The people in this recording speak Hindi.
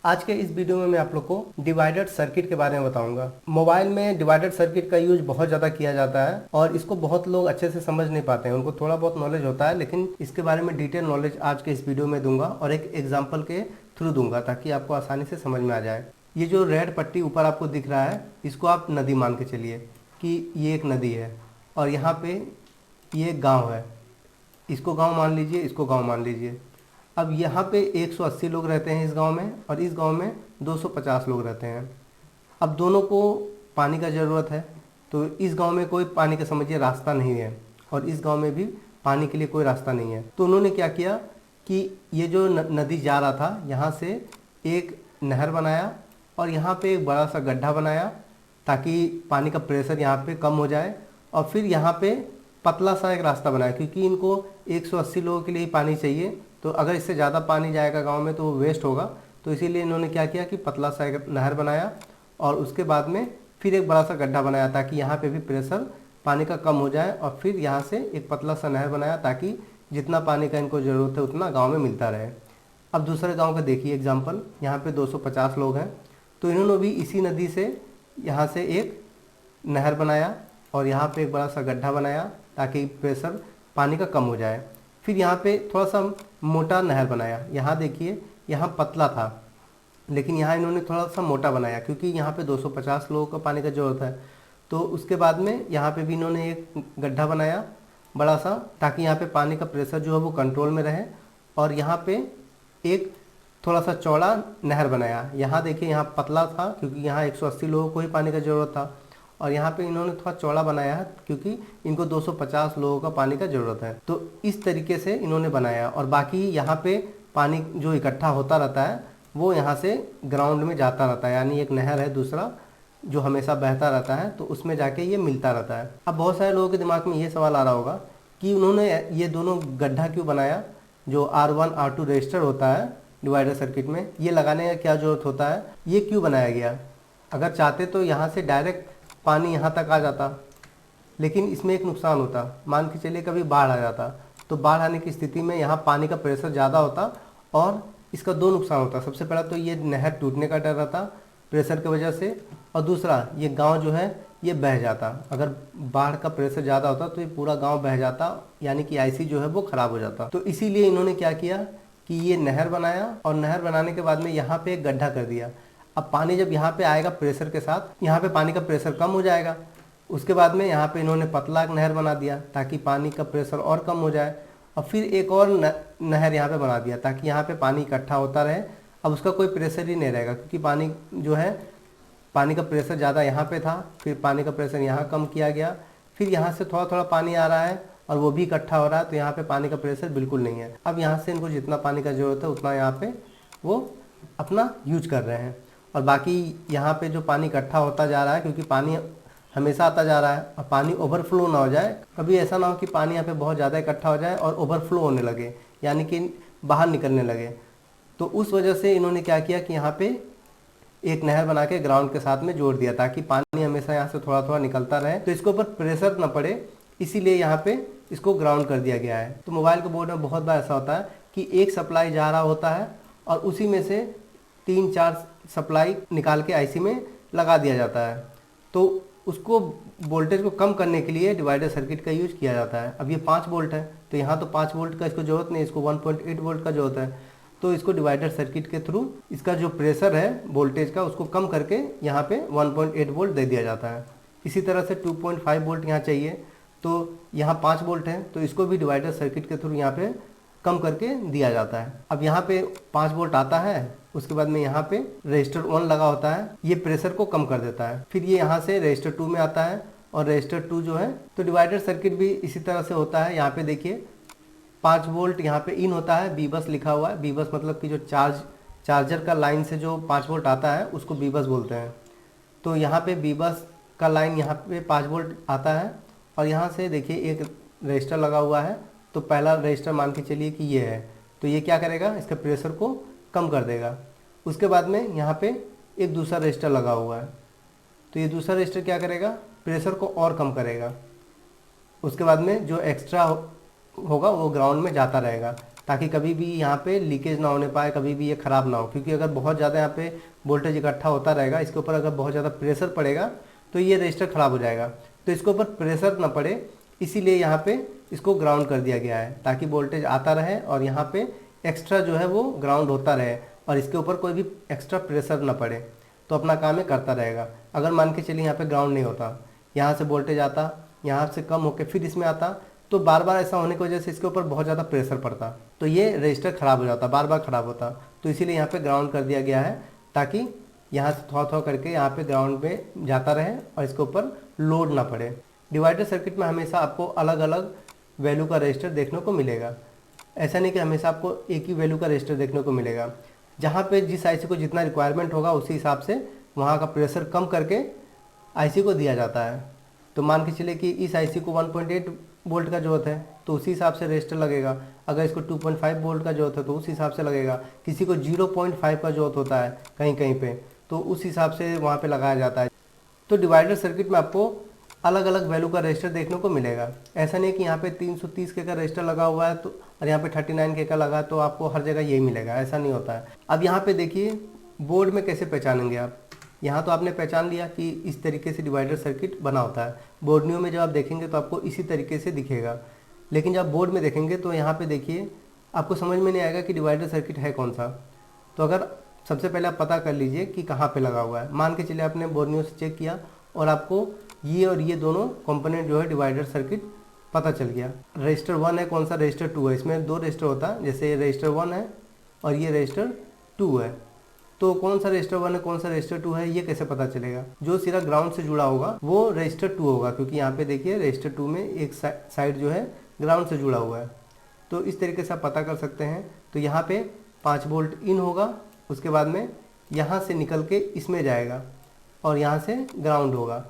आज के इस वीडियो में मैं आप लोग को डिवाइडेड सर्किट के बारे में बताऊंगा। मोबाइल में डिवाइडेड सर्किट का यूज बहुत ज़्यादा किया जाता है और इसको बहुत लोग अच्छे से समझ नहीं पाते हैं। उनको थोड़ा बहुत नॉलेज होता है, लेकिन इसके बारे में डिटेल नॉलेज आज के इस वीडियो में दूंगा और एक एग्जाम्पल के थ्रू दूंगा ताकि आपको आसानी से समझ में आ जाए। ये जो रेड पट्टी ऊपर आपको दिख रहा है, इसको आप नदी मान के चलिए कि ये एक नदी है और यहाँ पे ये गाँव है। इसको गाँव मान लीजिए, इसको गाँव मान लीजिए। अब यहाँ पे 180 लोग रहते हैं इस गांव में और इस गांव में 250 लोग रहते हैं। अब दोनों को पानी का ज़रूरत है, तो इस गांव में कोई पानी का समझिए रास्ता नहीं है और इस गांव में भी पानी के लिए कोई रास्ता नहीं है। तो उन्होंने क्या किया कि ये जो नदी जा रहा था, यहाँ से एक नहर बनाया और यहाँ पे एक बड़ा सा गड्ढा बनाया ताकि पानी का प्रेशर यहाँ पे कम हो जाए, और फिर यहाँ पे पतला सा एक रास्ता बनाया क्योंकि इनको 180 लोगों के लिए पानी चाहिए। तो अगर इससे ज़्यादा पानी जाएगा गांव में तो वो वेस्ट होगा, तो इसीलिए इन्होंने क्या किया कि पतला सा एक नहर बनाया और उसके बाद में फिर एक बड़ा सा गड्ढा बनाया ताकि यहाँ पे भी प्रेशर पानी का कम हो जाए, और फिर यहाँ से एक पतला सा नहर बनाया ताकि जितना पानी का इनको ज़रूरत है उतना गाँव में मिलता रहे। अब दूसरे गाँव का देखिए एग्जाम्पल, यहाँ पर 250 लोग हैं, तो इन्होंने भी इसी नदी से यहाँ से एक नहर बनाया और यहाँ पर एक बड़ा सा गड्ढा बनाया ताकि प्रेशर पानी का कम हो जाए। फिर यहाँ पे थोड़ा सा मोटा नहर बनाया। यहाँ देखिए, यहाँ पतला था लेकिन यहाँ इन्होंने थोड़ा सा मोटा बनाया क्योंकि यहाँ पे 250 लोगों का पानी का ज़रूरत है। तो उसके बाद में यहाँ पे भी इन्होंने एक गड्ढा बनाया बड़ा सा ताकि यहाँ पे पानी का प्रेशर जो है वो कंट्रोल में रहे, और यहाँ पे एक थोड़ा सा चौड़ा नहर बनाया। यहाँ देखिए, यहाँ पतला था क्योंकि यहाँ 180 लोगों को ही पानी का ज़रूरत था, और यहाँ पे इन्होंने थोड़ा चौड़ा बनाया है क्योंकि इनको 250 लोगों का पानी का ज़रूरत है। तो इस तरीके से इन्होंने बनाया, और बाकी यहाँ पे पानी जो इकट्ठा होता रहता है वो यहाँ से ग्राउंड में जाता रहता है, यानी एक नहर है दूसरा जो हमेशा बहता रहता है, तो उसमें जाके ये मिलता रहता है। अब बहुत सारे लोगों के दिमाग में ये सवाल आ रहा होगा कि उन्होंने ये दोनों गड्ढा क्यों बनाया। जो R1 R2 रजिस्टर होता है डिवाइडर सर्किट में, ये लगाने का क्या ज़रूरत होता है, ये क्यों बनाया गया। अगर चाहते तो यहाँ से डायरेक्ट पानी यहाँ तक आ जाता, लेकिन इसमें एक नुकसान होता। मान के चलिए कभी बाढ़ आ जाता, तो बाढ़ आने की स्थिति में यहाँ पानी का प्रेशर ज़्यादा होता और इसका दो नुकसान होता। सबसे पहला तो ये नहर टूटने का डर रहता प्रेशर की वजह से, और दूसरा ये गांव जो है ये बह जाता। अगर बाढ़ का प्रेशर ज़्यादा होता तो ये पूरा गांव बह जाता, यानी कि आईसी जो है वो ख़राब हो जाता। तो इसीलिए इन्होंने क्या किया कि ये नहर बनाया, और नहर बनाने के बाद में यहाँ पर एक गड्ढा कर दिया। अब पानी जब यहाँ पे आएगा प्रेशर के साथ, यहाँ पे पानी का प्रेशर कम हो जाएगा। उसके बाद में यहाँ पे इन्होंने पतला एक नहर बना दिया ताकि पानी का प्रेशर और कम हो जाए, और फिर एक और नहर यहाँ पे बना दिया ताकि यहाँ पे पानी इकट्ठा होता रहे। अब उसका कोई प्रेशर ही नहीं रहेगा क्योंकि पानी जो है, पानी का प्रेशर ज़्यादा यहाँ पे था, फिर पानी का प्रेशर यहाँ कम किया गया, फिर यहाँ से थोड़ा थोड़ा पानी आ रहा है और वो भी इकट्ठा हो रहा है, तो यहाँ पे पानी का प्रेशर बिल्कुल नहीं है। अब यहाँ से इनको जितना पानी का ज़रूरत है उतना यहाँ पे वो अपना यूज कर रहे हैं, और बाकी यहाँ पे जो पानी इकट्ठा होता जा रहा है क्योंकि पानी हमेशा आता जा रहा है, और पानी ओवरफ्लो ना हो जाए। कभी ऐसा ना हो कि पानी यहाँ पे बहुत ज़्यादा इकट्ठा हो जाए और ओवरफ्लो होने लगे, यानी कि बाहर निकलने लगे। तो उस वजह से इन्होंने क्या किया कि यहाँ पे एक नहर बना के ग्राउंड के साथ में जोड़ दिया ताकि पानी हमेशा यहाँ से थोड़ा थोड़ा निकलता रहे, तो इसके ऊपर प्रेशर ना पड़े, इसीलिए यहाँ पे इसको ग्राउंड कर दिया गया है। तो मोबाइल के बोर्ड में बहुत बार ऐसा होता है कि एक सप्लाई जा रहा होता है और उसी में से 3-4 सप्लाई निकाल के आईसी में लगा दिया जाता है, तो उसको वोल्टेज को कम करने के लिए डिवाइडर सर्किट का यूज किया जाता है। अब ये 5 वोल्ट है, तो यहाँ तो 5 वोल्ट का इसको ज़रूरत नहीं, इसको 1.8 वोल्ट का ज़रूरत है। तो इसको डिवाइडर सर्किट के थ्रू इसका जो प्रेशर है वोल्टेज का उसको कम करके यहाँ पे 1.8 वोल्ट दे दिया जाता है। इसी तरह से 2.5 वोल्ट यहाँ चाहिए, तो यहाँ 5 वोल्ट है, तो इसको भी डिवाइडर सर्किट के थ्रू यहाँ पे कम करके दिया जाता है। अब यहाँ पे 5 वोल्ट आता है, उसके बाद में यहाँ पे रजिस्टर 1 लगा होता है, ये प्रेशर को कम कर देता है। फिर ये यहाँ से रजिस्टर 2 में आता है, और रजिस्टर 2 जो है, तो डिवाइडर सर्किट भी इसी तरह से होता है। यहाँ पे देखिए 5 वोल्ट यहाँ पे इन होता है, बी बस लिखा हुआ है। बी बस मतलब कि जो चार्जर का लाइन से जो 5 वोल्ट आता है उसको बी बस बोलते हैं। तो यहाँ पे बी बस का लाइन यहाँ पे 5 वोल्ट आता है, और यहाँ से देखिए एक रजिस्टर लगा हुआ है, तो पहला रजिस्टर मान के चलिए कि ये है, तो ये क्या करेगा, इसके प्रेशर को कम कर देगा। उसके बाद में यहाँ पे एक दूसरा रजिस्टर लगा हुआ है, तो ये दूसरा रजिस्टर क्या करेगा, प्रेशर को और कम करेगा। उसके बाद में जो एक्स्ट्रा होगा वो ग्राउंड में जाता रहेगा। ताकि कभी भी यहाँ पे लीकेज ना होने पाए, कभी भी ये ख़राब ना हो। क्योंकि अगर बहुत ज़्यादा यहाँ पे वोल्टेज इकट्ठा होता रहेगा, इसके ऊपर अगर बहुत ज़्यादा प्रेशर पड़ेगा तो ये रजिस्टर ख़राब हो जाएगा। तो इसके ऊपर प्रेशर ना पड़े, इसीलिए यहाँ पे इसको ग्राउंड कर दिया गया है, ताकि वोल्टेज आता रहे और यहाँ पे एक्स्ट्रा जो है वो ग्राउंड होता रहे और इसके ऊपर कोई भी एक्स्ट्रा प्रेशर ना पड़े, तो अपना काम ये करता रहेगा। अगर मान के चलिए यहाँ पे ग्राउंड नहीं होता, यहाँ से वोल्टेज आता, यहाँ से कम होकर फिर इसमें आता, तो बार बार ऐसा होने की वजह से इसके ऊपर बहुत ज़्यादा प्रेशर पड़ता, तो ये रजिस्टर ख़राब हो जाता, बार बार ख़राब होता। तो इसीलिए यहाँ पे ग्राउंड कर दिया गया है, ताकि यहाँ से थोड़ा थोड़ा करके यहाँ पे ग्राउंड में जाता रहे और इसके ऊपर लोड ना पड़े। डिवाइडर सर्किट में हमेशा आपको अलग अलग वैल्यू का रजिस्टर देखने को मिलेगा। ऐसा नहीं कि हमेशा आपको एक ही वैल्यू का रजिस्टर देखने को मिलेगा। जहाँ पे जिस आईसी को जितना रिक्वायरमेंट होगा उसी हिसाब से वहाँ का प्रेशर कम करके आईसी को दिया जाता है। तो मान के चले कि इस आईसी को 1.8 वोल्ट का ज़रूरत है तो उसी हिसाब से रजिस्टर लगेगा। अगर इसको 2.5 वोल्ट का ज़रूरत है तो उस हिसाब से लगेगा। किसी को 0.5 का ज़रूरत होता है कहीं कहीं पे, तो उस हिसाब से वहाँ पे लगाया जाता है। तो डिवाइडर सर्किट में आपको अलग अलग वैल्यू का रजिस्टर देखने को मिलेगा। ऐसा नहीं कि यहाँ पे 330 के का रजिस्टर लगा हुआ है तो और यहाँ पे 39 के का लगा तो आपको हर जगह यही मिलेगा, ऐसा नहीं होता है। अब यहाँ पे देखिए बोर्ड में कैसे पहचानेंगे आप। यहाँ तो आपने पहचान लिया कि इस तरीके से डिवाइडर सर्किट बना होता है। बोर्डनियो में जब आप देखेंगे तो आपको इसी तरीके से दिखेगा, लेकिन जब बोर्ड में देखेंगे तो यहाँ पे देखिए आपको समझ में नहीं आएगा कि डिवाइडर सर्किट है कौन सा। तो अगर सबसे पहले आप पता कर लीजिए कि कहाँ पे लगा हुआ है। मान के चलिए आपने बोर्डनियो से चेक किया और आपको ये और ये दोनों कंपोनेंट जो है डिवाइडर सर्किट पता चल गया। रजिस्टर 1 है, कौन सा रजिस्टर 2 है। इसमें दो रजिस्टर होता है, जैसे ये रजिस्टर 1 है और ये रजिस्टर 2 है। तो कौन सा रजिस्टर 1 है कौन सा रजिस्टर 2 है ये कैसे पता चलेगा। जो सिरा ग्राउंड से जुड़ा होगा वो रजिस्टर 2 होगा, क्योंकि यहाँ पे देखिए रजिस्टर 2 में एक साइड जो है ग्राउंड से जुड़ा हुआ है। तो इस तरीके से आप पता कर सकते हैं। तो यहाँ पे 5 वोल्ट इन होगा, उसके बाद में यहाँ से निकल के इसमें जाएगा और यहाँ से ग्राउंड होगा